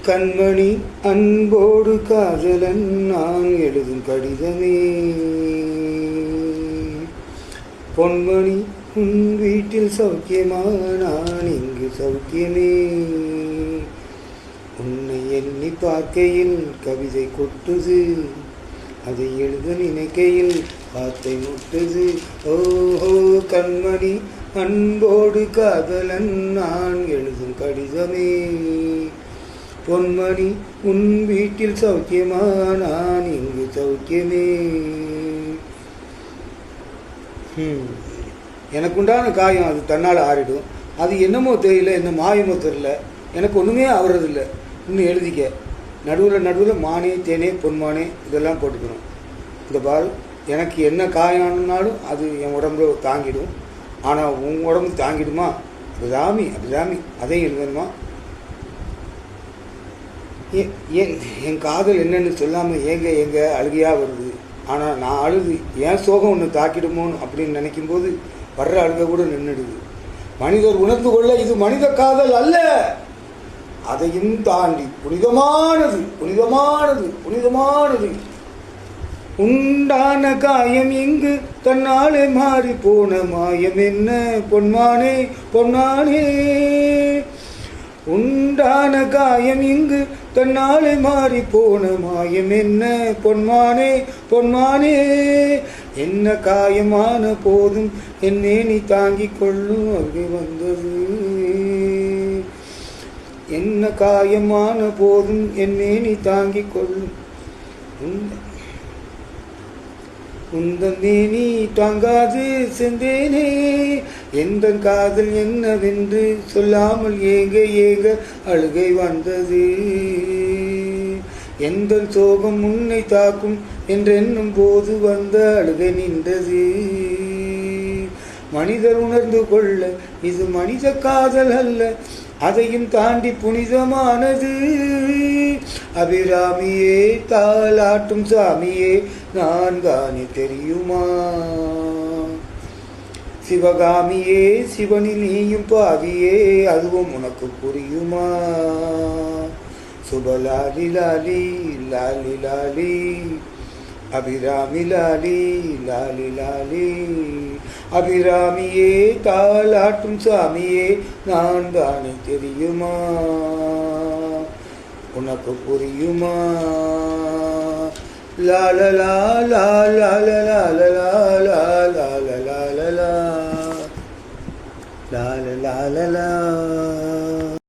கண்மணி அன்போடு காதலன் நான் எழுதும் கடிதமே. பொன்மணி உன் வீட்டில் சௌக்கியமா, நான் இங்கு சௌக்கியமே. உன்னை எண்ணி பார்க்கையில் கவிதை கொட்டுது, அதை எழுத நினைக்கையில் வார்த்தை முட்டுது. ஓஹோ கண்மணி அன்போடு காதலன் நான் எழுதும் கடிதமே. பொன்மணி உன் வீட்டில் சௌக்கியமா, நான் இங்கு சௌக்கியமே. எனக்குண்டான காயம் அது தன்னால் ஆறிடும். அது என்னமோ தெரியல, என்ன மாயமோ தெரியல, எனக்கு ஒன்றுமே ஆகுறதில்லை. இன்னும் எழுதிக்க, நடுவில் மானே தேனே பொன்மானே இதெல்லாம் போட்டுக்கணும். இந்த பால் எனக்கு என்ன காயம்னாலும் அது என் உடம்புல தாங்கிடும். ஆனால் உன் உடம்பு தாங்கிடுமா? அபிராமி அதையும் எழுதணுமா? என் காதல் என்னன்னு சொல்லாமல் ஏங்க அழுகையாக வருது. ஆனால் நான் அழுது என் சோகம் ஒன்று தாக்கிடுமோன்னு அப்படின்னு நினைக்கும்போது வர்ற அழுகை கூட நின்றுடுது. மனிதர் உணர்ந்து கொள்ள இது மனித காதல் அல்ல, அதையும் தாண்டி புனிதமானது. உண்டான காயம் இங்கு தன்னாலே மாறி போன மாயம் என்ன பொன்மானே. உண்டான காயம் இங்கு தன்னாலே மாறி போன மாயம் என்ன பொன்மானே. என்ன காயமான போதும் என்னே நீ தாங்கிக் கொள்ளும் அங்கே வந்தது. என்ன காயமான போதும் என்னே நீ தாங்கிக் கொள்ளும் உந்தே நீ தாங்காது செந்தேனே. எந்த காதல் என்னவென்று சொல்லாமல் ஏங்க அழுகை வந்தது. எந்த சோகம் உன்னை தாக்கும் என்றென்னும் போது வந்த அழுகை நின்றது. மனிதர் உணர்ந்து கொள்ள இது மனித காதல் அல்ல, அதையும் தாண்டி புனிதமானது. அபிராமியே தாலாட்டும் சாமியே நான் தானே தெரியுமா? சிவகாமியே சிவனில் நீயும் பாவியே அதுவும் உனக்கு புரியுமா? சுபலாலி லாலி லாலி லாலி அபிராமி லாலி லாலி லாலி. அபிராமியே தாலாட்டும் சாமியே நான் தானே தெரியுமா? உனக்கு புரியுமா? லாலலா லாலலா லாலலா லாலலா லாலலா.